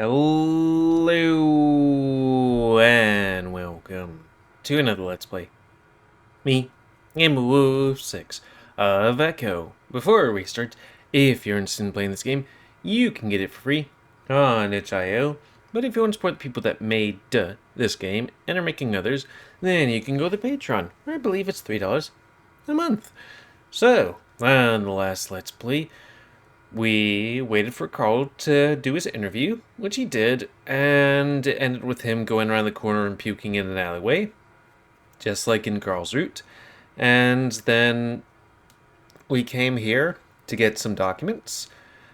Hello and welcome to another Let's Play. Me, GamerWolfSix of Echo. Before we start, if you're interested in playing this game, you can get it for free on itch.io. But if you want to support the people that made this game and are making others, then you can go to Patreon, where I believe it's $3 a month. So, on the last Let's Play, we waited for Carl to do his interview, which he did, and it ended with him going around the corner and puking in an alleyway, just like in Carl's route. And then we came here to get some documents,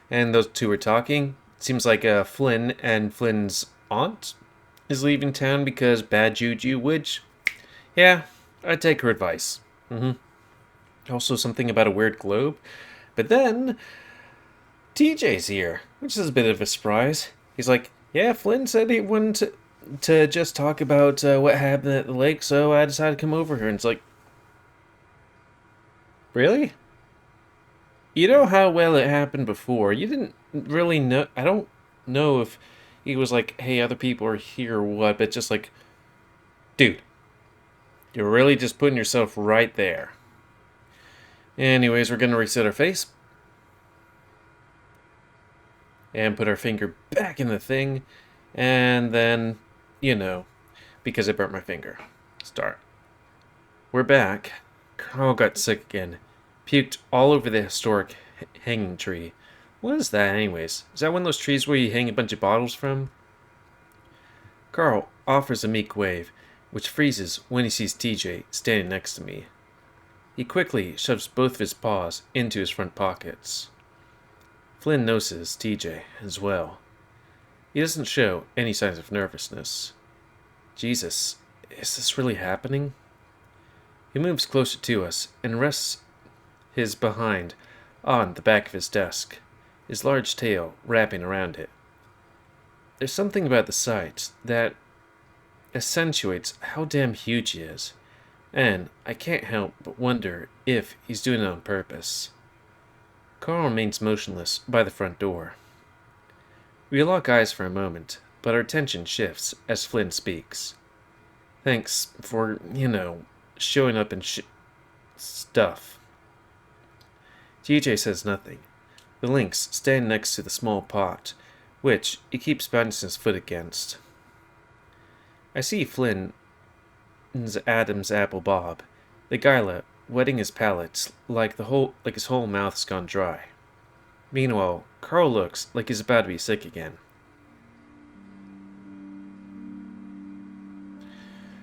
and those two were talking. Seems like Flynn and Flynn's aunt is leaving town because bad juju, which, yeah, I'd take her advice. Also something about a weird globe. But then TJ's here, which is a bit of a surprise. He's like, yeah, Flynn said he wanted to just talk about what happened at the lake, so I decided to come over here. And it's like, really? You know how well it happened before. You didn't really know. I don't know if he was like, hey, other people are here or what, but just like, dude, you're really just putting yourself right there. Anyways, we're going to reset our face. And put our finger back in the thing. And then, you know, because I burnt my finger. Start. We're back. Carl got sick again. Puked all over the historic hanging tree. What is that anyways? Is that one of those trees where you hang a bunch of bottles from? Carl offers a meek wave, which freezes when he sees TJ standing next to me. He quickly shoves both of his paws into his front pockets. Flynn notices TJ as well. He doesn't show any signs of nervousness. Jesus, is this really happening? He moves closer to us and rests his behind on the back of his desk, his large tail wrapping around it. There's something about the sight that accentuates how damn huge he is, and I can't help but wonder if he's doing it on purpose. Carl remains motionless by the front door. We lock eyes for a moment, but our attention shifts as Flynn speaks. Thanks for, showing up and stuff. TJ says nothing. The lynx stand next to the small pot, which he keeps bouncing his foot against. I see Flynn's Adam's apple bob, the Gila wetting his palate like his whole mouth's gone dry. Meanwhile, Carl looks like he's about to be sick again.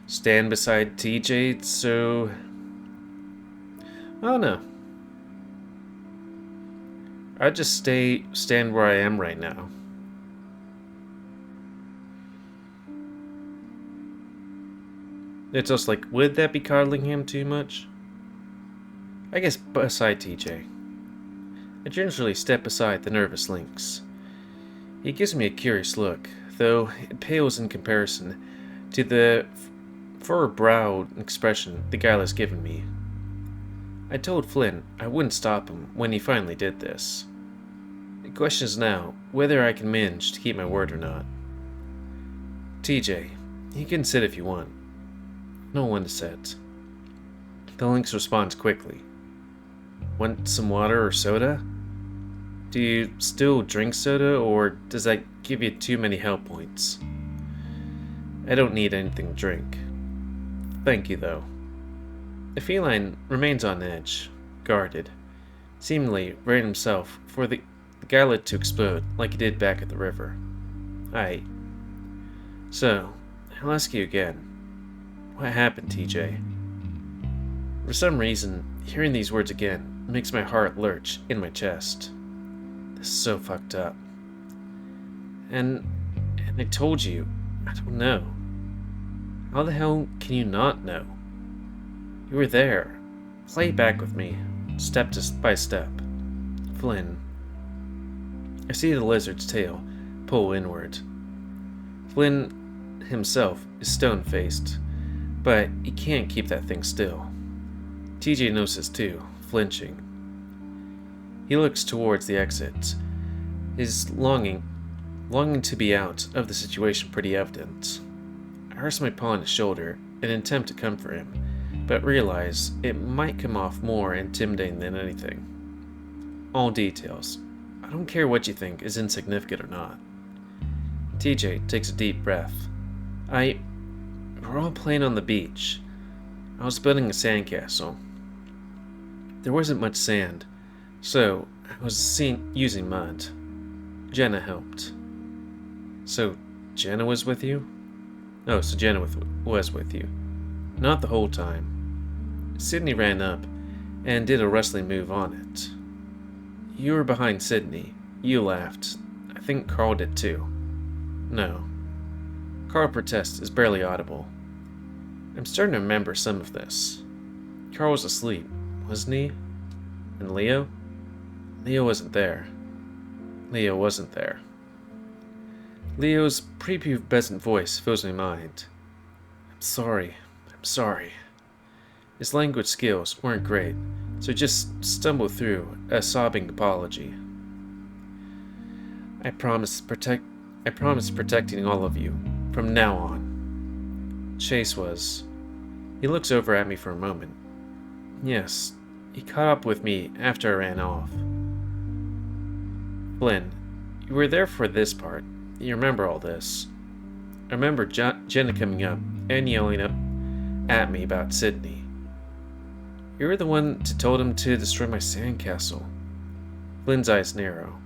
Stand beside TJ, so I don't know. I'd just stand where I am right now. It's just like, would that be coddling him too much? I guess beside TJ. I gingerly step beside the nervous lynx. He gives me a curious look, though it pales in comparison to the furrowed expression the guy has given me. I told Flynn I wouldn't stop him when he finally did this. The question is now whether I can manage to keep my word or not. TJ, you can sit if you want. No one to sit. The lynx responds quickly. Want some water or soda? Do you still drink soda, or does that give you too many health points? I don't need anything to drink. Thank you, though. The feline remains on edge, guarded, seemingly ready himself for the galley to explode like he did back at the river. Aight. So, I'll ask you again. What happened, TJ? For some reason, hearing these words again makes my heart lurch in my chest. This is so fucked up. And I told you, I don't know. How the hell can you not know? You were there. Play back with me, step by step. Flynn. I see the lizard's tail pull inward. Flynn himself is stone-faced, but he can't keep that thing still. TJ notices too, flinching. He looks towards the exit, his longing longing to be out of the situation pretty evident. I rest my paw on his shoulder in an attempt to comfort him, but realize it might come off more intimidating than anything. All details. I don't care what you think is insignificant or not. TJ takes a deep breath. We're all playing on the beach. I was building a sandcastle. There wasn't much sand, so I was using mud. Jenna helped. So, Jenna was with you? Oh, so Jenna was with you. Not the whole time. Sydney ran up and did a wrestling move on it. You were behind Sydney. You laughed. I think Carl did too. No. Carl protests is barely audible. I'm starting to remember some of this. Carl was asleep, wasn't he? And Leo? Leo wasn't there. Leo wasn't there. Leo's prepubescent voice fills my mind. I'm sorry. His language skills weren't great, so just stumbled through a sobbing apology. I promise protecting all of you from now on. Chase was. He looks over at me for a moment. Yes, he caught up with me after I ran off. Flynn, you were there for this part. You remember all this. I remember Jenna coming up and yelling up at me about Sydney. You were the one that told him to destroy my sandcastle. Flynn's eyes narrow.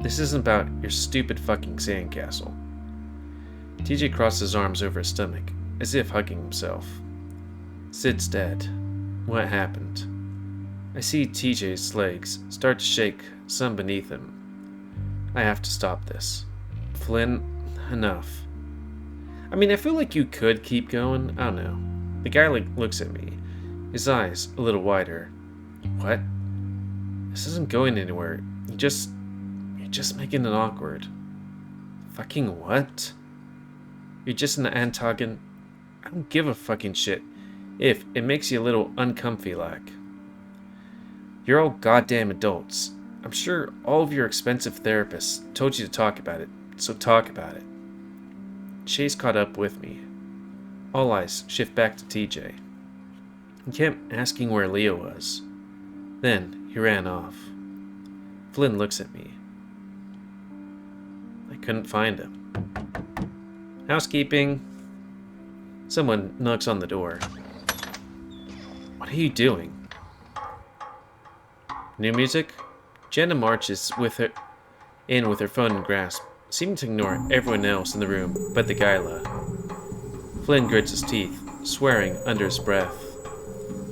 This isn't about your stupid fucking sandcastle. TJ crossed his arms over his stomach, as if hugging himself. Sid's dead. What happened? I see TJ's legs start to shake some beneath him. I have to stop this. Flynn, enough. I mean, I feel like you could keep going. I don't know. The guy looks at me, his eyes a little wider. What? This isn't going anywhere. You're just making it awkward. Fucking what? You're just an antagonist. I don't give a fucking shit if it makes you a little uncomfy like. You're all goddamn adults. I'm sure all of your expensive therapists told you to talk about it, so talk about it. Chase caught up with me. All eyes shift back to TJ. He kept asking where Leo was. Then he ran off. Flynn looks at me. I couldn't find him. Housekeeping. Someone knocks on the door. What are you doing? New music? Jenna marches with her phone in grasp, seeming to ignore everyone else in the room but the Guyla. Flynn grits his teeth, swearing under his breath.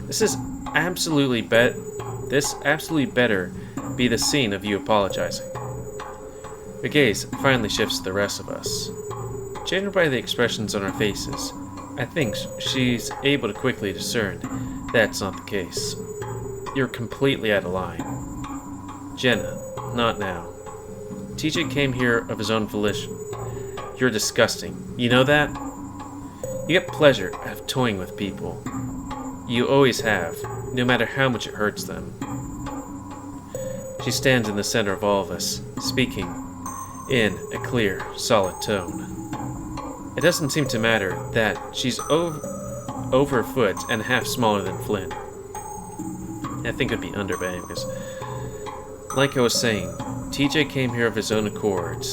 This absolutely better be the scene of you apologizing. Her gaze finally shifts to the rest of us. Judging by the expressions on our faces, I think she's able to quickly discern that's not the case. You're completely out of line. Jenna, not now. TJ came here of his own volition. You're disgusting. You know that? You get pleasure out of toying with people. You always have, no matter how much it hurts them. She stands in the center of all of us, speaking in a clear, solid tone. It doesn't seem to matter that she's over a foot and a half smaller than Flynn. I think it'd be under because, like I was saying, TJ came here of his own accord.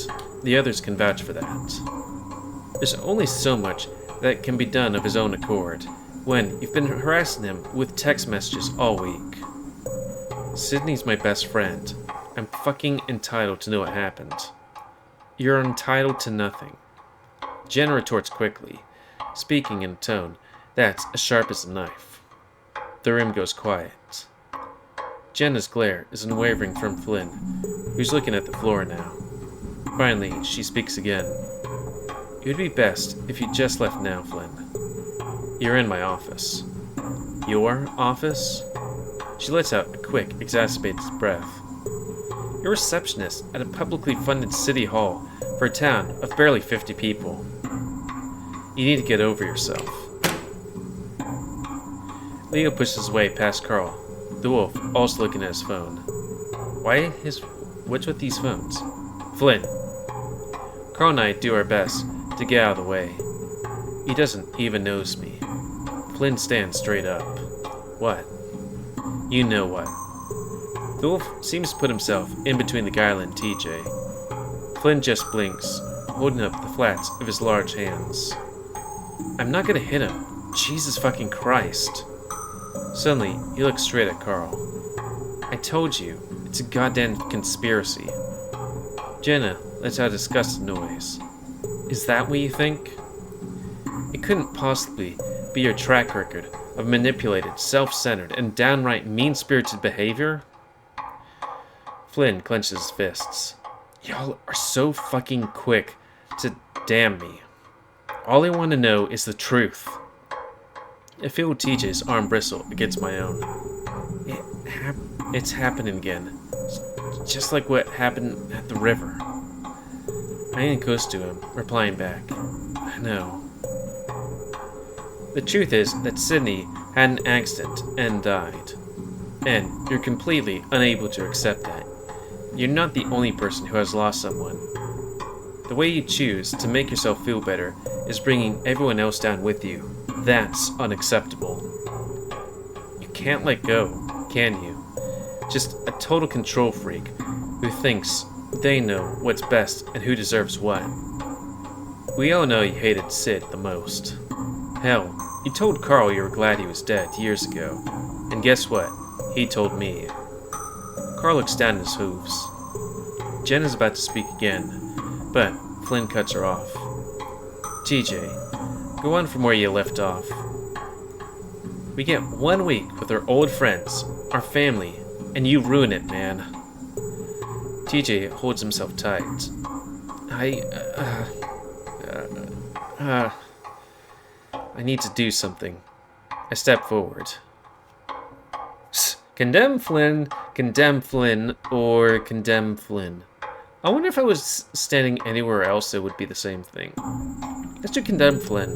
The others can vouch for that. There's only so much that can be done of his own accord when you've been harassing him with text messages all week. Sydney's my best friend. I'm fucking entitled to know what happened. You're entitled to nothing. Jen retorts quickly, speaking in a tone that's as sharp as a knife. The room goes quiet. Jenna's glare is unwavering from Flynn, who's looking at the floor now. Finally, she speaks again. It would be best if you just left now, Flynn. You're in my office. Your office? She lets out a quick, exacerbated breath. You're a receptionist at a publicly funded city hall for a town of barely 50 people. You need to get over yourself. Leo pushes away past Carl, the wolf also looking at his phone. What's with these phones? Flynn. Carl and I do our best to get out of the way. He doesn't even notice me. Flynn stands straight up. What? You know what. The wolf seems to put himself in between the guy and TJ. Flynn just blinks, holding up the flats of his large hands. I'm not gonna hit him. Jesus fucking Christ. Suddenly, he looks straight at Carl. I told you, it's a goddamn conspiracy. Jenna lets out a disgusted noise. Is that what you think? It couldn't possibly be your track record of manipulated, self-centered, and downright mean-spirited behavior? Flynn clenches his fists. Y'all are so fucking quick to damn me. All I want to know is the truth. I feel TJ's arm bristle against my own. It's happening again. Just like what happened at the river. I ain't close to him, replying back. I know. The truth is that Sydney had an accident and died. And you're completely unable to accept that. You're not the only person who has lost someone. The way you choose to make yourself feel better is bringing everyone else down with you. That's unacceptable. You can't let go, can you? Just a total control freak who thinks they know what's best and who deserves what. We all know you hated Sid the most. Hell, you told Carl you were glad he was dead years ago. And guess what? He told me. Carl looks down at his hooves. Jen is about to speak again, but Flynn cuts her off. TJ, go on from where you left off. We get 1 week with our old friends, our family, and you ruin it, man. TJ holds himself tight. I need to do something. I step forward. Condemn Flynn, or condemn Flynn. I wonder if I was standing anywhere else it would be the same thing. Let's do condemn Flynn.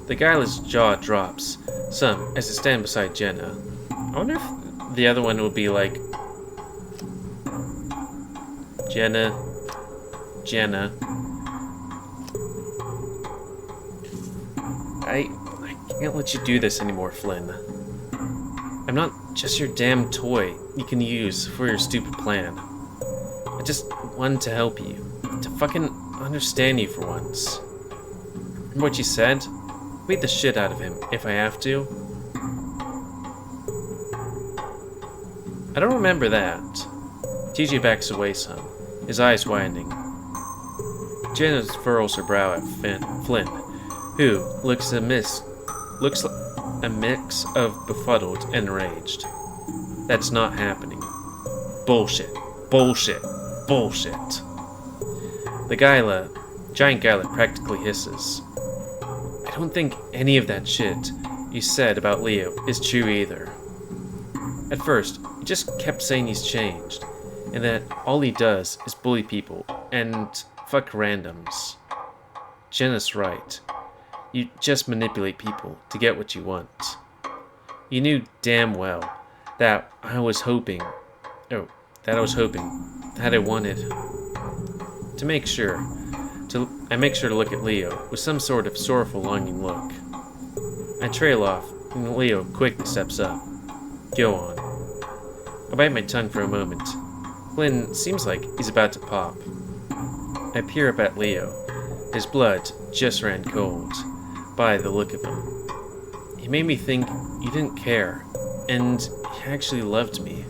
The guileless jaw drops some as I stand beside Jenna. I wonder if the other one would be like Jenna. I can't let you do this anymore, Flynn. I'm not just your damn toy you can use for your stupid plan. I just wanted to help you. To fucking understand you for once. Remember what you said? Beat the shit out of him if I have to. I don't remember that. TJ backs away some, his eyes widening. Jenna furrows her brow at Flynn, who looks like a mix of befuddled and enraged. That's not happening. Bullshit. The giant Gila practically hisses. I don't think any of that shit you said about Leo is true either. At first, you just kept saying he's changed, and that all he does is bully people and fuck randoms. Jenna's right. You just manipulate people to get what you want. You knew damn well that I wanted to make sure to look at Leo with some sort of sorrowful, longing look. I trail off, and Leo quickly steps up. Go on. I bite my tongue for a moment. Flynn seems like he's about to pop. I peer up at Leo. His blood just ran cold by the look of him. He made me think he didn't care, and he actually loved me.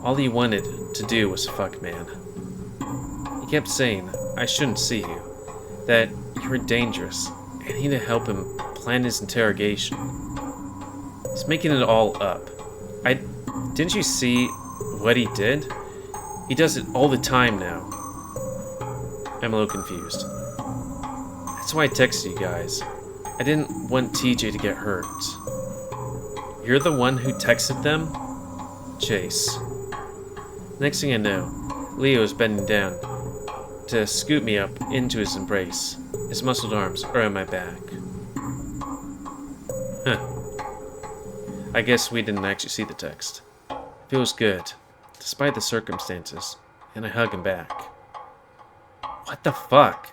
All he wanted to do was fuck, man. He kept saying I shouldn't see you, that you were dangerous, and I need to help him plan his interrogation. He's making it all up. Didn't you see what he did? He does it all the time now. I'm a little confused. That's why I texted you guys. I didn't want TJ to get hurt. You're the one who texted them? Chase. Next thing I know, Leo is bending down to scoop me up into his embrace. His muscled arms are on my back. I guess we didn't actually see the text. Feels good, despite the circumstances, and I hug him back. What the fuck?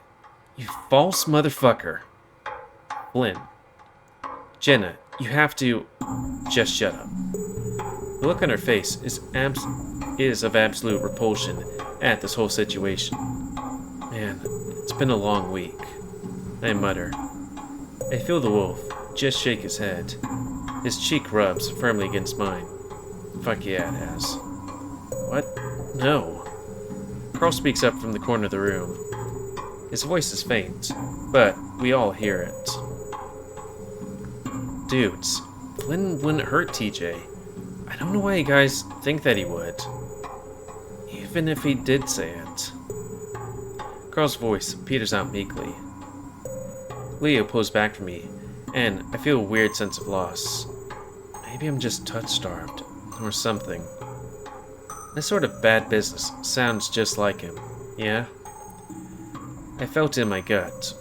You false motherfucker. Flynn. Jenna, you have to... Just shut up. The look on her face is of absolute repulsion at this whole situation. Man, it's been a long week. I mutter. I feel the wolf just shake his head. His cheek rubs firmly against mine. Fuck yeah, it has. What? No. Carl speaks up from the corner of the room. His voice is faint, but we all hear it. Dudes, Flynn wouldn't hurt TJ. I don't know why you guys think that he would. Even if he did say it. Carl's voice peters out meekly. Leo pulls back from me, and I feel a weird sense of loss. Maybe I'm just touch-starved, or something. This sort of bad business sounds just like him, yeah? I felt it in my gut.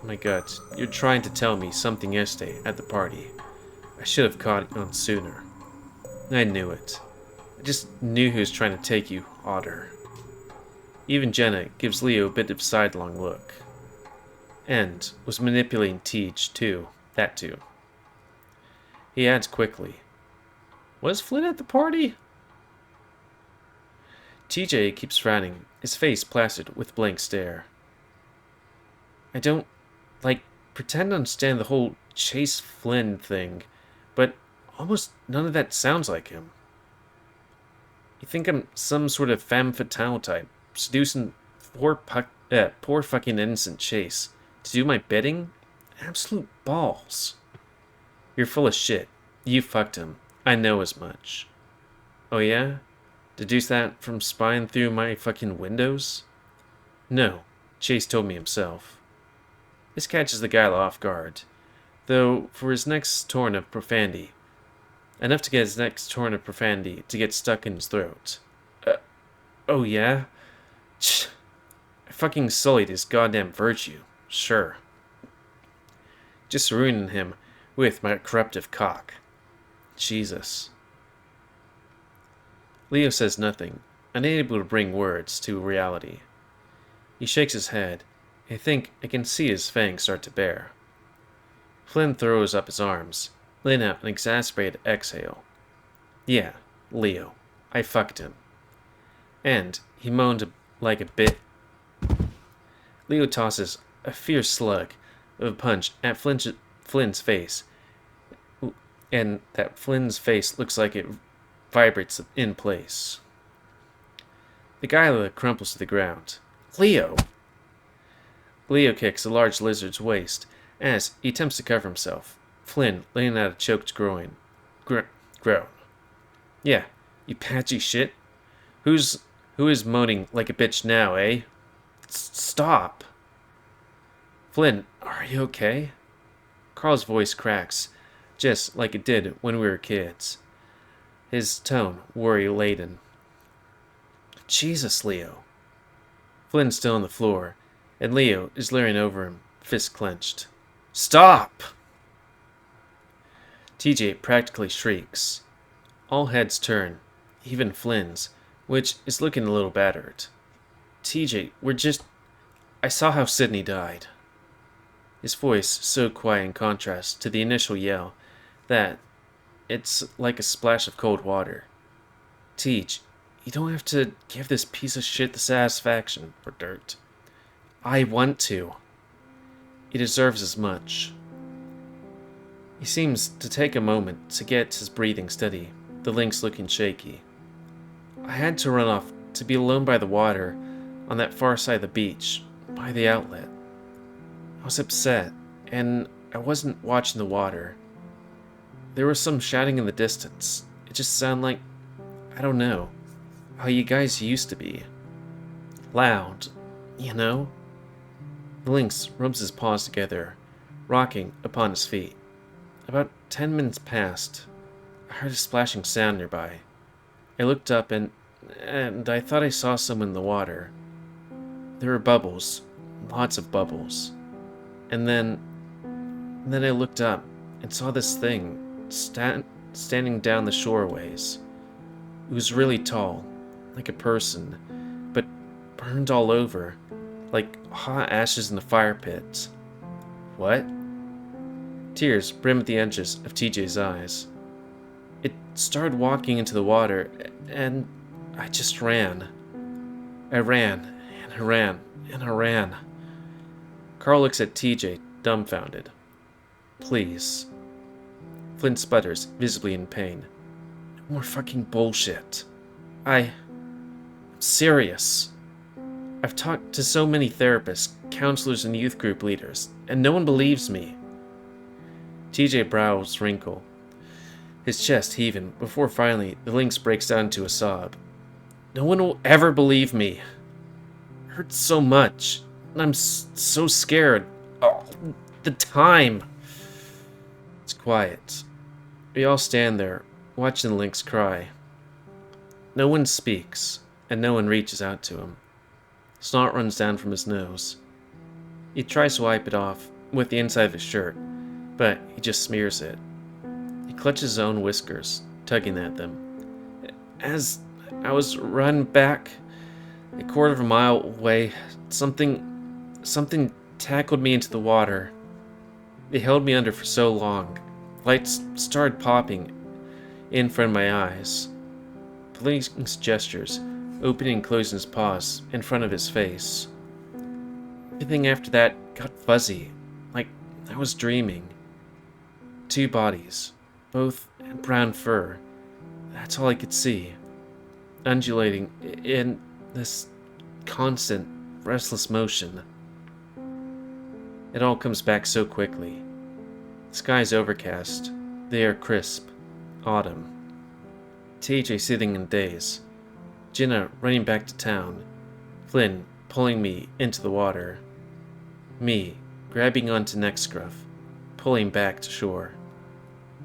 In my gut, you're trying to tell me something yesterday at the party. I should have caught on sooner. I knew it. I just knew he was trying to take you, Otter. Even Jenna gives Leo a bit of a sidelong look. And was manipulating Teach, too. That too. He adds quickly. Was Flynn at the party? TJ keeps frowning, his face plastered with blank stare. I don't, pretend to understand the whole Chase Flynn thing, but almost none of that sounds like him. You think I'm some sort of femme fatale type, seducing poor fucking innocent Chase to do my bidding? Absolute balls. You're full of shit. You fucked him. I know as much. Oh yeah? Deduce that from spying through my fucking windows? No, Chase told me himself. This catches the guy off guard, though for his next torrent of profanity. Enough to get his next torrent of profanity to get stuck in his throat. Oh yeah? I fucking sullied his goddamn virtue, sure. Just ruining him with my corruptive cock. Jesus. Leo says nothing, unable to bring words to reality. He shakes his head. I think I can see his fangs start to bare. Flynn throws up his arms, letting out an exasperated exhale. Yeah, Leo. I fucked him. And he moaned like a bit. Leo tosses a fierce slug of a punch at Flynn's face, and that Flynn's face looks like it vibrates in place. The Guyla crumples to the ground. Leo! Leo kicks a large lizard's waist as he attempts to cover himself, Flynn letting out a choked groan. Yeah, you patchy shit. Who is moaning like a bitch now, eh? Stop! Flynn, are you okay? Carl's voice cracks, just like it did when we were kids. His tone worry-laden. Jesus, Leo. Flynn's still on the floor, and Leo is leering over him, fist clenched. Stop! TJ practically shrieks. All heads turn, even Flynn's, which is looking a little battered. TJ, I saw how Sydney died. His voice so quiet in contrast to the initial yell that it's like a splash of cold water. Teach, you don't have to give this piece of shit the satisfaction, or dirt. I want to. He deserves as much. He seems to take a moment to get his breathing steady, the lynx looking shaky. I had to run off to be alone by the water on that far side of the beach, by the outlet. I was upset, and I wasn't watching the water. There was some shouting in the distance. It just sounded like, I don't know, how you guys used to be. Loud, you know? The lynx rubs his paws together, rocking upon his feet. About 10 minutes passed. I heard a splashing sound nearby. I looked up and I thought I saw someone in the water. There were bubbles, lots of bubbles. And then I looked up and saw this thing standing down the shoreways. It was really tall, like a person, but burned all over, like hot ashes in the fire pit. What? Tears brim at the edges of TJ's eyes. It started walking into the water, and I just ran. I ran, and I ran, and I ran. Carl looks at TJ, dumbfounded. Please. Flynn sputters, visibly in pain. No more fucking bullshit. I'm serious. I've talked to so many therapists, counselors, and youth group leaders, and no one believes me. TJ's brows wrinkle, his chest heaving, before finally the lynx breaks down into a sob. No one will ever believe me. It hurts so much, and I'm so scared. Oh, the time. It's quiet. We all stand there, watching the lynx cry. No one speaks, and no one reaches out to him. Snot runs down from his nose. He tries to wipe it off with the inside of his shirt, but he just smears it. He clutches his own whiskers, tugging at them. As I was running back, a quarter of a mile away, something tackled me into the water. It held me under for so long. Lights started popping in front of my eyes. The lynx gestures, opening and closing his paws in front of his face. Everything after that got fuzzy, like I was dreaming. 2 bodies, both in brown fur. That's all I could see. Undulating in this constant, restless motion. It all comes back so quickly. The sky's overcast, the air crisp, autumn. TJ sitting in a daze, Jenna running back to town, Flynn pulling me into the water, me grabbing onto neck scruff, pulling back to shore,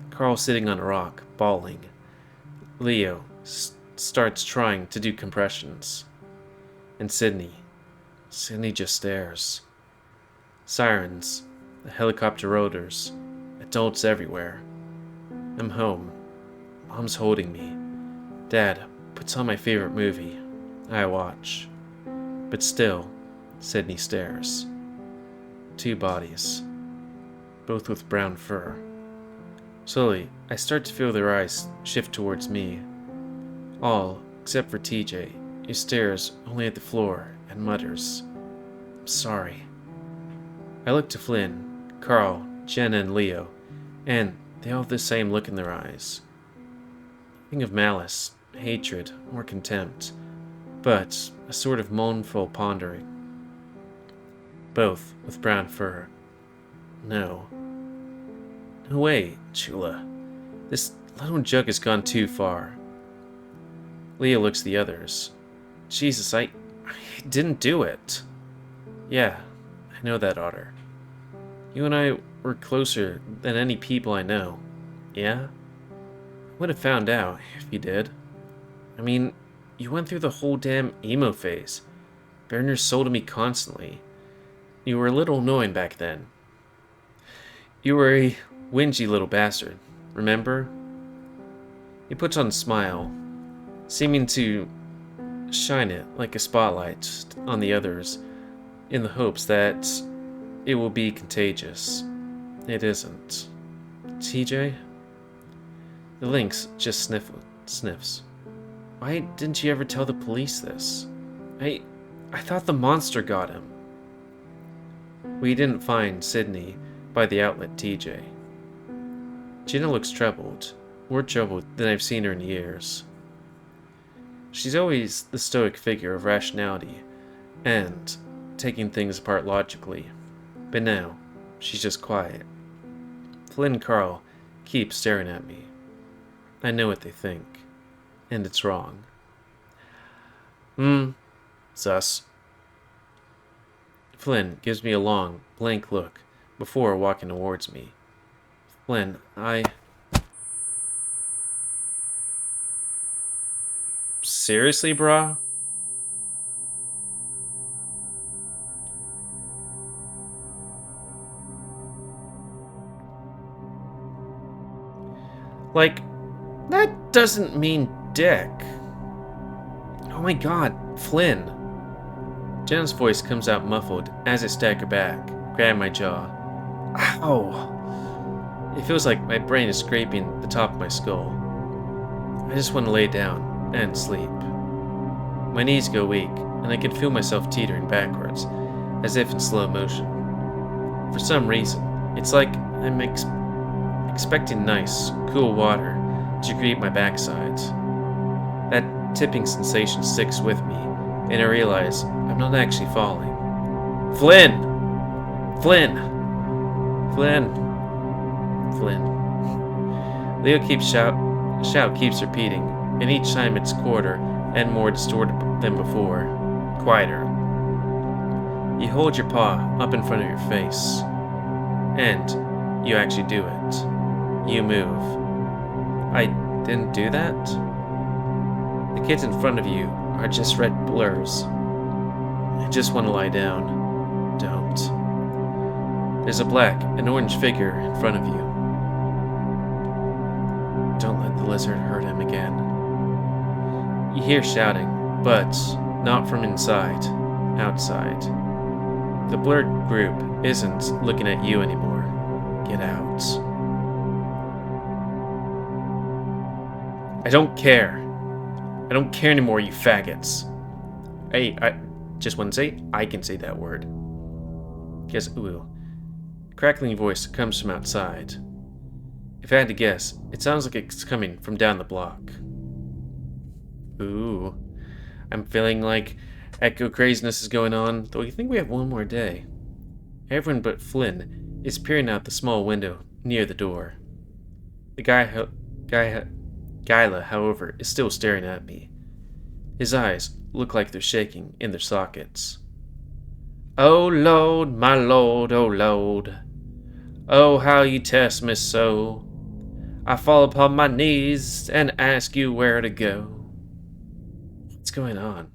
Carl sitting on a rock, bawling. Leo starts trying to do compressions. And Sydney just stares. Sirens, the helicopter rotors, adults everywhere. I'm home. Mom's holding me. Dad puts on my favorite movie. I watch. But still, Sydney stares. 2 bodies, both with brown fur. Slowly, I start to feel their eyes shift towards me. All except for TJ, who stares only at the floor and mutters, "I'm sorry." I look to Flynn, Carl, Jenna, and Leo, and they all have the same look in their eyes. Nothing of malice, hatred, or contempt, but a sort of mournful pondering. Both with brown fur. No way, Chula. This little jug has gone too far. Leo looks at the others. Jesus, I didn't do it. Yeah, I know that, Otter. You and I were closer than any people I know. Yeah? I would have found out if you did. I mean, you went through the whole damn emo phase, bearing your soul to me constantly. You were a little annoying back then. You were a whingy little bastard, remember? He puts on a smile, seeming to shine it like a spotlight on the others, in the hopes that it will be contagious. It isn't. TJ? The lynx just sniffs. Why didn't you ever tell the police this? I thought the monster got him. We didn't find Sydney by the outlet, TJ. Jenna looks troubled, more troubled than I've seen her in years. She's always the stoic figure of rationality and taking things apart logically, but now she's just quiet. Flynn and Carl keep staring at me. I know what they think, and it's wrong. Sus. Flynn gives me a long, blank look before walking towards me. Flynn, Seriously, brah? Like, that doesn't mean dick. Oh my god, Flynn. Jenna's voice comes out muffled as I stagger back, grab my jaw. Ow! It feels like my brain is scraping the top of my skull. I just want to lay down and sleep. My knees go weak, and I can feel myself teetering backwards, as if in slow motion. For some reason, it's like I'm expecting nice, cool water to greet my backside. That tipping sensation sticks with me, and I realize I'm not actually falling. Flynn! Flynn! Flynn! Flynn. Leo keeps shout keeps repeating, and each time it's quarter and more distorted than before. Quieter. You hold your paw up in front of your face, and you actually do it. You move. I didn't do that? The kids in front of you are just red blurs. I just want to lie down. Don't. There's a black and orange figure in front of you. Don't let the lizard hurt him again. You hear shouting, but not from inside, outside. The blurred group isn't looking at you anymore. Get out. I don't care. I don't care anymore, you faggots. Hey, I just want to say, I can say that word. Guess, ooh. A crackling voice comes from outside. If I had to guess, it sounds like it's coming from down the block. Ooh. I'm feeling like echo craziness is going on, though I think we have one more day. Everyone but Flynn is peering out the small window near the door. The Gila, however, is still staring at me. His eyes look like they're shaking in their sockets. Oh Lord, my Lord, oh Lord. Oh, how you test me so. I fall upon my knees and ask you where to go. What's going on?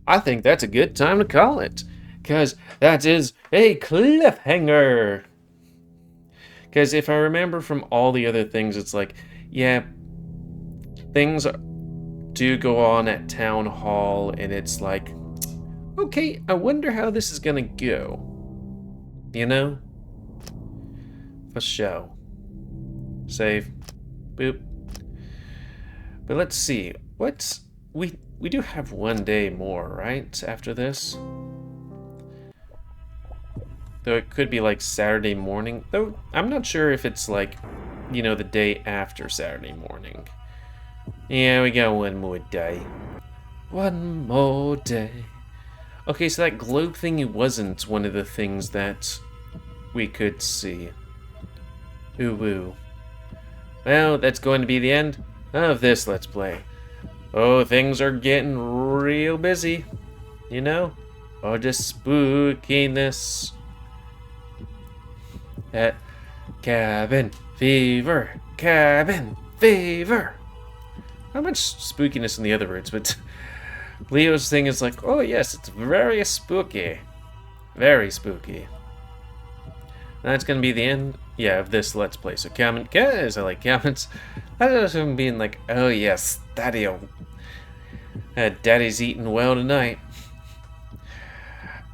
I think that's a good time to call it, because that is a cliffhanger. Because if I remember from all the other things, it's like, yeah, things do go on at town hall, and it's like, okay, I wonder how this is gonna go. You know? For show. Save. Boop. But let's see. We do have one day more, right? After this? Though it could be like Saturday morning. Though I'm not sure if it's like, you know, the day after Saturday morning. Yeah, we got one more day. One more day. Okay, so that globe thingy wasn't one of the things that we could see. Ooh woo. Well, that's going to be the end of this Let's Play. Oh, things are getting real busy. You know? Oh, just spookiness. At cabin fever. Cabin fever. Not much spookiness in the other words, but Leo's thing is like, oh yes, it's very spooky. Very spooky. That's gonna be the end, yeah, of this Let's Play. So comment, guys, I like comments. I just him being like, oh yes, Daddy's eating well tonight.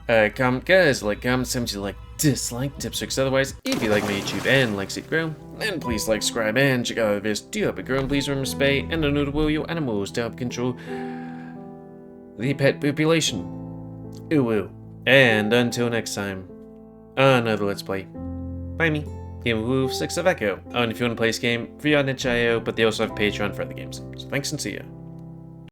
Comment, guys, like comments, some you like, dislike, tips, tricks. Otherwise, if you like my YouTube and like it grow, then please like, subscribe, and check out the videos. Do help it grow, and please remember to spay and don't will your animals to help control the pet population. Ooh woo. And until next time, another Let's Play. By me, GamerWolfSix of Echo. Oh, and if you want to play this game, free on itch.io, but they also have Patreon for other games. So thanks and see ya.